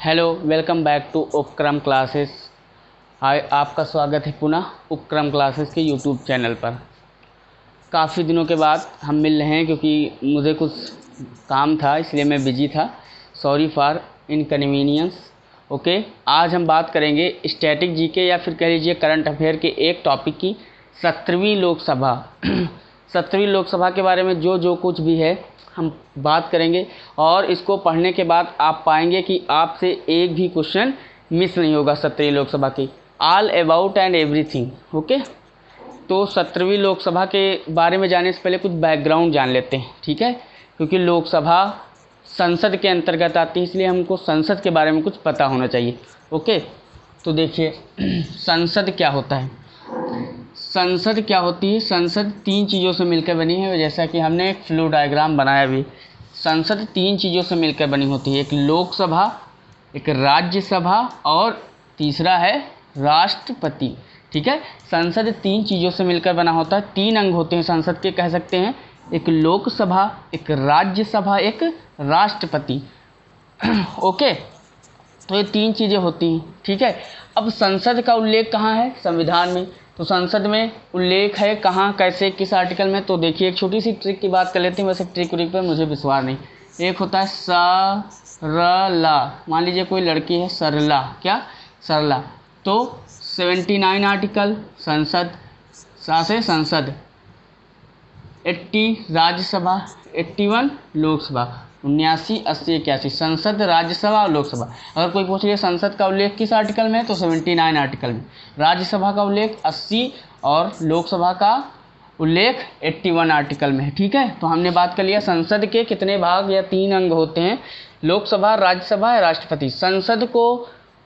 Hello, welcome back to उपक्रम classes. आपका स्वागत है पुनः उपक्रम क्लासेस के यूट्यूब चैनल पर। काफ़ी दिनों के बाद हम मिल रहे हैं क्योंकि मुझे कुछ काम था, इसलिए मैं बिजी था। Sorry for inconvenience. ओके, आज हम बात करेंगे स्टैटिक जीके या फिर कह लीजिए करंट अफेयर के एक टॉपिक की 17वीं लोकसभा 17वीं लोकसभा के बारे में जो कुछ भी है हम बात करेंगे। और इसको पढ़ने के बाद आप पाएंगे कि आपसे एक भी क्वेश्चन मिस नहीं होगा 17वीं लोकसभा की, all about and everything. Okay, तो 17वीं लोकसभा के बारे में जानने से पहले कुछ बैकग्राउंड जान लेते हैं, ठीक है। क्योंकि लोकसभा संसद के अंतर्गत आती है, इसलिए हमको संसद के बारे में कुछ पता होना चाहिए। ओके, तो देखिए संसद क्या होता है। संसद क्या होती है? संसद तीन चीज़ों से मिलकर बनी है, जैसा कि हमने एक फ्लो डायग्राम बनाया भी। संसद तीन चीज़ों से मिलकर बनी होती है, एक लोकसभा, एक राज्यसभा और तीसरा है राष्ट्रपति। ठीक है, संसद तीन चीज़ों से मिलकर बना होता है। तीन अंग होते हैं संसद के, कह सकते हैं, एक लोकसभा, एक राज्यसभा, एक राष्ट्रपति। ओके, तो ये तीन चीज़ें होती हैं। ठीक है, अब संसद का उल्लेख कहाँ है? संविधान में। तो संसद में उल्लेख है कहाँ, कैसे, किस आर्टिकल में? तो देखिए एक छोटी सी ट्रिक की बात कर लेते हैं। वैसे ट्रिक पर मुझे विश्वास नहीं। एक होता है सरला, मान लीजिए कोई लड़की है सरला, क्या सरला, तो 79 आर्टिकल संसद, से संसद, 80 राज्यसभा, 81 लोकसभा, 79, 80, 81 संसद, राज्यसभा और लोकसभा। अगर कोई पूछ लिया संसद का उल्लेख किस आर्टिकल में है, तो 79 आर्टिकल में, राज्यसभा का उल्लेख 80 और लोकसभा का उल्लेख 81 आर्टिकल में है। ठीक है, तो हमने बात कर लिया संसद के कितने भाग या तीन अंग होते हैं, लोकसभा, राज्यसभा या राष्ट्रपति। संसद को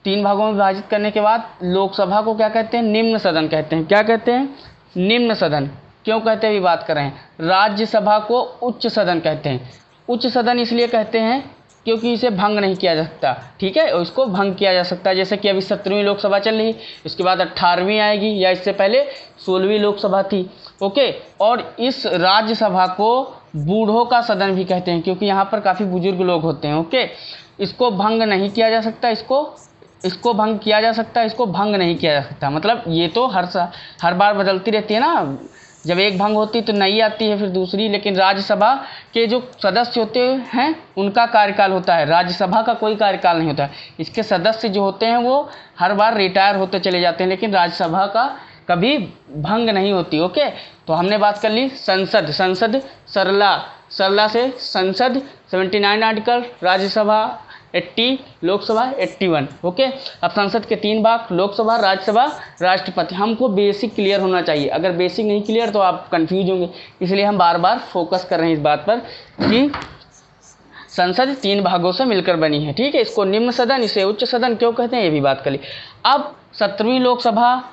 तीन भागों में विभाजित करने के बाद लोकसभा को क्या कहते हैं? निम्न सदन कहते हैं। क्या कहते हैं? निम्न सदन। क्यों कहते हैं, अभी बात कर रहे हैं। राज्यसभा को उच्च सदन कहते हैं। उच्च सदन इसलिए कहते हैं क्योंकि इसे भंग नहीं किया जा सकता। ठीक है, और इसको भंग किया जा सकता है, जैसे कि अभी 17वीं लोकसभा चल रही, इसके बाद 18वीं आएगी, या इससे पहले 16वीं लोकसभा थी। ओके, और इस राज्यसभा को बूढ़ों का सदन भी कहते हैं क्योंकि यहाँ पर काफ़ी बुजुर्ग लोग होते हैं। ओके, इसको भंग नहीं किया जा सकता, इसको भंग किया जा सकता है, इसको भंग नहीं किया जा सकता। मतलब ये तो हर बार बदलती रहती है ना, जब एक भंग होती तो नई आती है फिर दूसरी। लेकिन राज्यसभा के जो सदस्य होते हैं उनका कार्यकाल होता है, राज्यसभा का कोई कार्यकाल नहीं होता है। इसके सदस्य जो होते हैं वो हर बार रिटायर होते चले जाते हैं, लेकिन राज्यसभा का कभी भंग नहीं होती। ओके, तो हमने बात कर ली संसद सरला से संसद 79 आर्टिकल, राज्यसभा 80, लोकसभा 81। ओके, अब संसद के तीन भाग, लोकसभा, राज्यसभा, राष्ट्रपति। हमको बेसिक क्लियर होना चाहिए, अगर बेसिक नहीं क्लियर तो आप कंफ्यूज होंगे। इसलिए हम बार बार फोकस कर रहे हैं इस बात पर कि संसद तीन भागों से मिलकर बनी है। ठीक है, इसको निम्न सदन, इसे उच्च सदन क्यों कहते हैं, ये भी बात कर ली। अब 17वीं लोकसभा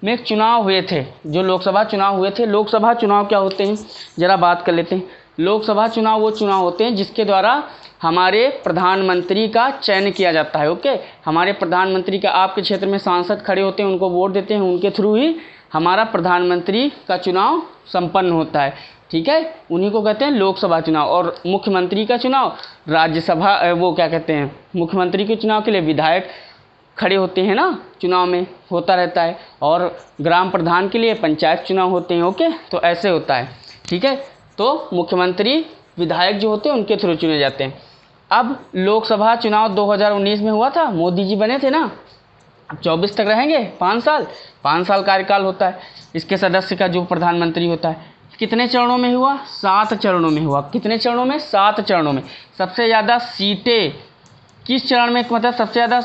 में चुनाव हुए थे, जो लोकसभा चुनाव हुए थे। लोकसभा चुनाव क्या होते हैं, जरा बात कर लेते हैं। लोकसभा चुनाव वो चुनाव होते हैं जिसके द्वारा हमारे प्रधानमंत्री का चयन किया जाता है। ओके, हमारे प्रधानमंत्री का, आपके क्षेत्र में सांसद खड़े होते हैं, उनको वोट देते हैं, उनके थ्रू ही हमारा प्रधानमंत्री का चुनाव संपन्न होता है। ठीक है, उन्हीं को कहते हैं लोकसभा चुनाव। और मुख्यमंत्री का चुनाव राज्यसभा, वो क्या कहते हैं, मुख्यमंत्री के चुनाव के लिए विधायक खड़े होते हैं ना, चुनाव में होता रहता है। और ग्राम प्रधान के लिए पंचायत चुनाव होते हैं। ओके, तो ऐसे होता है। ठीक है, तो मुख्यमंत्री, विधायक जो होते हैं उनके थ्रू चुने जाते हैं। अब लोकसभा चुनाव 2019 में हुआ था, मोदी जी बने थे ना। अब 24 तक रहेंगे, 5 साल कार्यकाल होता है इसके सदस्य का, जो प्रधानमंत्री होता है। कितने चरणों में हुआ? 7 चरणों में हुआ। कितने चरणों में? 7 चरणों में। सबसे ज़्यादा सीटें किस चरण में, मतलब सबसे ज़्यादा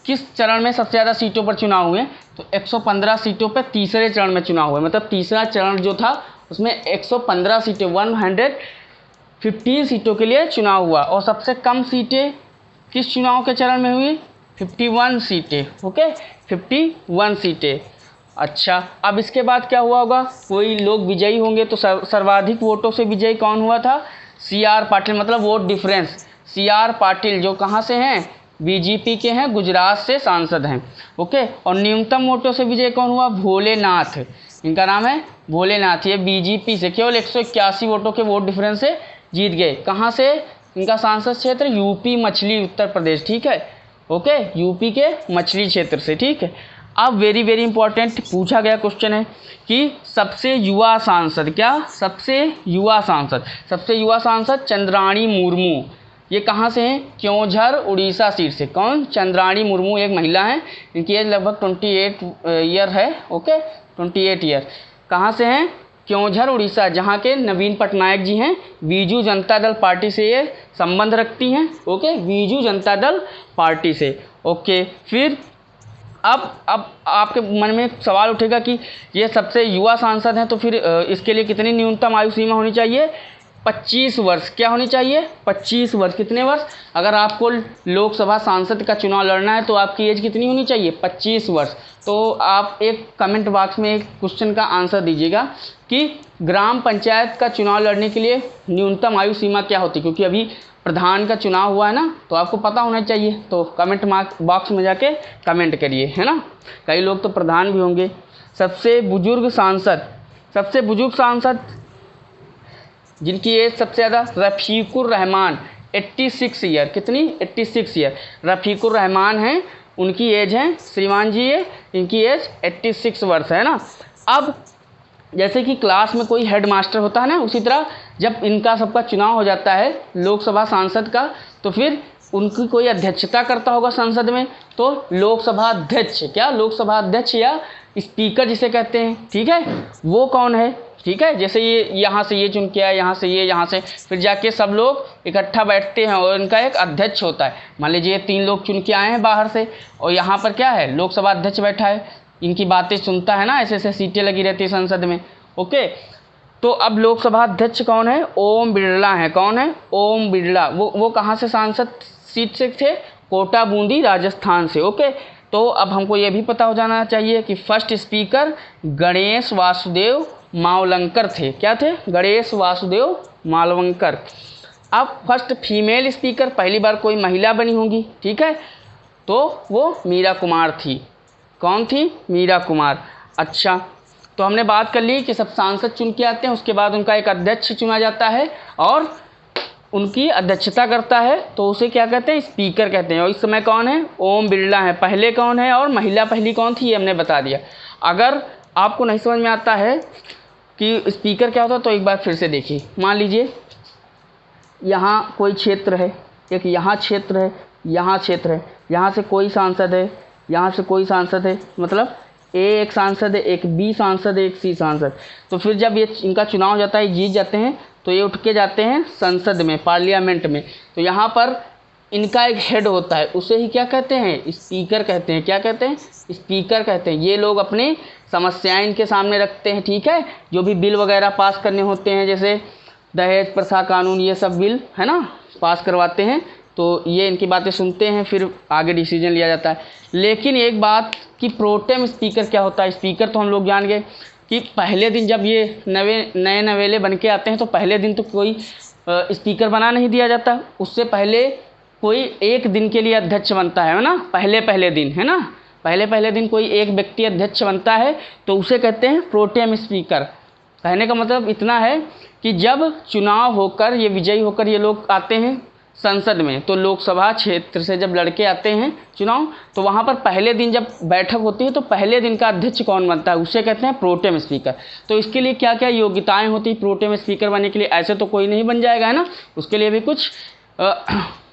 किस चरण में सबसे ज़्यादा सीटों पर चुनाव हुए? तो 115 सीटों पर तीसरे चरण में चुनाव हुए। मतलब तीसरा चरण जो था उसमें 115 सीटें, 115 सीटों के लिए चुनाव हुआ। और सबसे कम सीटें किस चुनाव के चरण में हुई? 51 सीटें। ओके, 51 सीटें। अच्छा, अब इसके बाद क्या हुआ होगा? कोई लोग विजयी होंगे, तो सर्वाधिक वोटों से विजयी कौन हुआ था? CR पाटिल, मतलब वोट डिफरेंस। CR पाटिल जो कहाँ से हैं? बीजेपी के हैं, गुजरात से सांसद हैं। ओके, और न्यूनतम वोटों से विजय कौन हुआ? भोलेनाथ, इनका नाम है भोलेनाथ। ये बीजेपी से केवल 181 वोटों के वोट डिफरेंस से जीत गए। कहाँ से? इनका सांसद क्षेत्र यूपी मछली, उत्तर प्रदेश। ठीक है, ओके, यूपी के मछली क्षेत्र से, ठीक है। अब वेरी वेरी इंपॉर्टेंट पूछा गया क्वेश्चन है कि सबसे युवा सांसद, क्या सबसे युवा सांसद चंद्राणी मुर्मू, ये कहाँ से हैं? क्योंझर उड़ीसा सीट से। कौन? चंद्राणी मुर्मू एक महिला हैं, इनकी एज लगभग 28 ईयर है, ओके 28 ईयर। कहाँ से हैं? क्योंझर उड़ीसा, जहाँ के नवीन पटनायक जी हैं, बीजू जनता दल पार्टी से ये संबंध रखती हैं, ओके बीजू जनता दल पार्टी से, ओके। फिर अब आपके मन में एक सवाल उठेगा कि ये सबसे युवा सांसद हैं, तो फिर इसके लिए कितनी न्यूनतम आयु सीमा होनी चाहिए? 25 वर्ष। क्या होनी चाहिए? 25 वर्ष। कितने वर्ष? अगर आपको लोकसभा सांसद का चुनाव लड़ना है तो आपकी एज कितनी होनी चाहिए? 25 वर्ष। तो आप एक कमेंट बॉक्स में एक क्वेश्चन का आंसर दीजिएगा कि ग्राम पंचायत का चुनाव लड़ने के लिए न्यूनतम आयु सीमा क्या होती है, क्योंकि अभी प्रधान का चुनाव हुआ है ना, तो आपको पता होना चाहिए। तो कमेंट बॉक्स में जाके कमेंट करिए, है ना। कई लोग तो प्रधान भी होंगे। सबसे बुजुर्ग सांसद जिनकी एज सबसे ज़्यादा, रफ़ीकुर रहमान 86 ईयर। कितनी? 86 ईयर। रफ़ीकुर रहमान हैं, उनकी एज है श्रीमान जी ये, इनकी एज 86 वर्ष है ना। अब जैसे कि क्लास में कोई हेड मास्टर होता है ना, उसी तरह जब इनका सबका चुनाव हो जाता है लोकसभा सांसद का, तो फिर उनकी कोई अध्यक्षता करता होगा संसद में, तो लोकसभा अध्यक्ष, क्या लोकसभा अध्यक्ष या स्पीकर जिसे कहते हैं, ठीक है, वो कौन है, ठीक है। जैसे ये यहाँ से ये चुन के आया, यहाँ से ये, यहाँ से, फिर जाके सब लोग इकट्ठा बैठते हैं और इनका एक अध्यक्ष होता है। मान लीजिए ये 3 लोग चुन के आए हैं बाहर से, और यहाँ पर क्या है? लोकसभा अध्यक्ष बैठा है, इनकी बातें सुनता है ना, ऐसे ऐसे सीटें लगी रहती है संसद में, ओके। तो अब लोकसभा अध्यक्ष कौन है? ओम बिरला है। कौन है? ओम बिरला। वो कहाँ से सांसद सीट से थे? कोटा बूंदी राजस्थान से, ओके। तो अब हमको ये भी पता हो जाना चाहिए कि फर्स्ट स्पीकर गणेश वासुदेव मावलंकर थे। क्या थे? गणेश वासुदेव मालवंकर। अब फर्स्ट फीमेल स्पीकर, पहली बार कोई महिला बनी होंगी, ठीक है, तो वो मीरा कुमार थी। कौन थी? मीरा कुमार। अच्छा, तो हमने बात कर ली कि सब सांसद चुन के आते हैं, उसके बाद उनका एक अध्यक्ष चुना जाता है और उनकी अध्यक्षता करता है, तो उसे क्या कहते हैं? स्पीकर कहते हैं। और इस समय कौन है? ओम बिरला है। पहले कौन है? और महिला पहली कौन थी, ये हमने बता दिया। अगर आपको नहीं समझ में आता है कि स्पीकर क्या होता है, तो एक बार फिर से देखिए। मान लीजिए यहाँ कोई क्षेत्र है, एक यहाँ क्षेत्र है, यहाँ क्षेत्र है, यहाँ से कोई सांसद है, यहाँ से कोई सांसद है, मतलब ए एक सांसद है, एक बी सांसद है, एक सी सांसद। तो फिर जब ये इनका चुनाव हो जाता है, जीत जाते हैं, तो ये उठ के जाते हैं संसद में, पार्लियामेंट में। तो यहाँ पर इनका एक हेड होता है, उसे ही क्या कहते हैं? स्पीकर कहते हैं। क्या कहते हैं? स्पीकर कहते हैं। ये लोग अपनी समस्याएं इनके सामने रखते हैं, ठीक है। जो भी बिल वगैरह पास करने होते हैं, जैसे दहेज प्रथा कानून, ये सब बिल है ना, पास करवाते हैं, तो ये इनकी बातें सुनते हैं, फिर आगे डिसीजन लिया जाता है। लेकिन एक बात कि प्रोटेम स्पीकर क्या होता है? स्पीकर तो हम लोग जान गए कि पहले दिन जब ये नए नवेले बन के आते हैं, तो पहले दिन तो कोई स्पीकर बना नहीं दिया जाता, उससे पहले कोई एक दिन के लिए अध्यक्ष बनता है ना, पहले दिन, है ना, पहले दिन कोई एक व्यक्ति अध्यक्ष बनता है, तो उसे कहते हैं प्रोटेम स्पीकर। कहने का मतलब इतना है कि जब चुनाव होकर ये विजयी होकर ये लोग आते हैं संसद में, तो लोकसभा क्षेत्र से जब लड़के आते हैं चुनाव, तो वहाँ पर पहले दिन जब बैठक होती है, तो पहले दिन का अध्यक्ष कौन बनता है? उसे कहते हैं प्रोटेम स्पीकर। तो इसके लिए क्या क्या योग्यताएं होती हैं प्रोटेम स्पीकर बनने के लिए? ऐसे तो कोई नहीं बन जाएगा, है ना, उसके लिए भी कुछ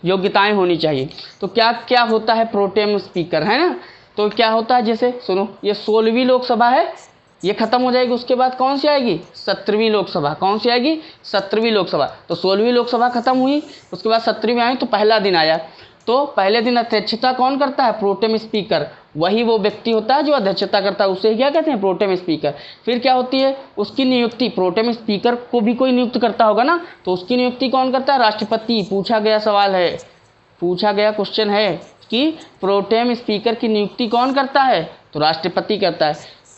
योग्यताएं होनी चाहिए। तो क्या क्या होता है प्रोटेम स्पीकर, है ना। तो क्या होता है, जैसे सुनो, ये 16वीं लोकसभा है, ये खत्म हो जाएगी, उसके बाद कौन सी आएगी? 17वीं लोकसभा। कौन सी आएगी? 17वीं लोकसभा। तो 16वीं लोकसभा खत्म हुई, उसके बाद 17वीं आई, तो पहला दिन आया। तो पहले दिन अध्यक्षता कौन करता है? Protem speaker. वही वो व्यक्ति होता है जो अध्यक्षता करता है, उसे क्या कहते हैं? Protem speaker. फिर क्या होती है? उसकी नियुक्ति, प्रोटेम स्पीकर को भी कोई नियुक्त करता होगा ना, तो उसकी नियुक्ति कौन करता है? राष्ट्रपति। पूछा गया सवाल है, पूछा गया क्वेश्चन है कि प्रोटेम स्पीकर की नियुक्ति कौन करता है? तो राष्ट्रपति करता है।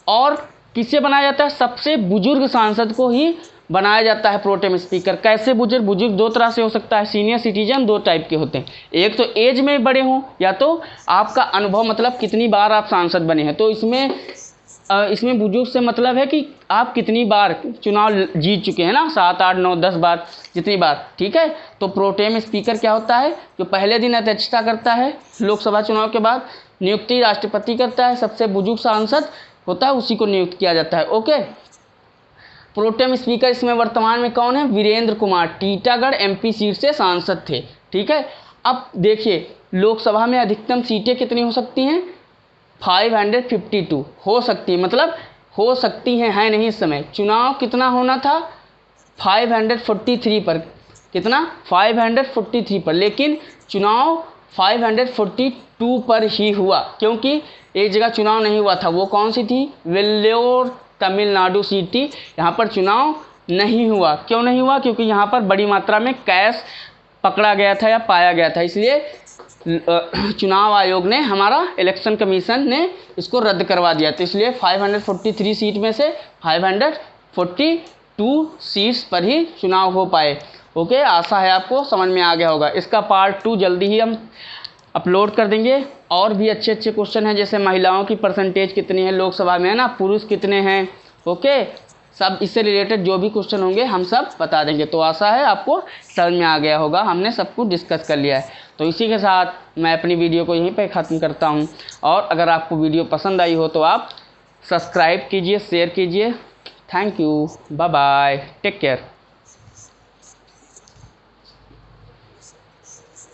और किससे बनाया जाता है? सबसे बुजुर्ग सांसद को ही बनाया जाता है प्रोटेम स्पीकर। कैसे बुजुर्ग? बुजुर्ग दो तरह से हो सकता है, सीनियर सिटीजन दो टाइप के होते हैं, एक तो एज में बड़े हों, या तो आपका अनुभव, मतलब कितनी बार आप सांसद बने हैं। तो इसमें इसमें बुजुर्ग से मतलब है कि आप कितनी बार चुनाव जीत चुके हैं ना, 7, 8, 9, 10 बार, जितनी बार, ठीक है। तो प्रोटेम स्पीकर क्या होता है, जो पहले दिन अध्यक्षता करता है लोकसभा चुनाव के बाद, नियुक्ति राष्ट्रपति करता है, सबसे बुजुर्ग सांसद होता है उसी को नियुक्त किया जाता है। ओके, प्रोटेम स्पीकर इसमें वर्तमान में कौन है, वीरेंद्र कुमार, टीटागढ़ एमपी सीट से सांसद थे, ठीक है। अब देखिए लोकसभा में अधिकतम सीटें कितनी हो सकती हैं, 552 हो सकती है, मतलब हो सकती हैं, है नहीं इस समय। चुनाव कितना होना था, 543 पर, कितना, 543 पर, लेकिन चुनाव 542 पर ही हुआ, क्योंकि एक जगह चुनाव नहीं हुआ था, वो कौन सी थी, वेल्लोर तमिलनाडु सीट थी, यहाँ पर चुनाव नहीं हुआ। क्यों नहीं हुआ, क्योंकि यहाँ पर बड़ी मात्रा में कैश पकड़ा गया था या पाया गया था, इसलिए चुनाव आयोग ने, हमारा इलेक्शन कमीशन ने इसको रद्द करवा दिया। तो इसलिए 543 सीट में से 542 सीट्स पर ही चुनाव हो पाए। ओके, आशा है आपको समझ में आ गया होगा। इसका पार्ट 2 जल्दी ही हम अपलोड कर देंगे। और भी अच्छे अच्छे क्वेश्चन हैं, जैसे महिलाओं की परसेंटेज कितनी है लोकसभा में, है ना, पुरुष कितने हैं, ओके, सब इससे रिलेटेड जो भी क्वेश्चन होंगे हम सब बता देंगे। तो आशा है आपको समझ में आ गया होगा, हमने सब कुछ डिस्कस कर लिया है। तो इसी के साथ मैं अपनी वीडियो को यहीं पे ख़त्म करता हूँ। और अगर आपको वीडियो पसंद आई हो तो आप सब्सक्राइब कीजिए, शेयर कीजिए। Thank you, bye bye, take care.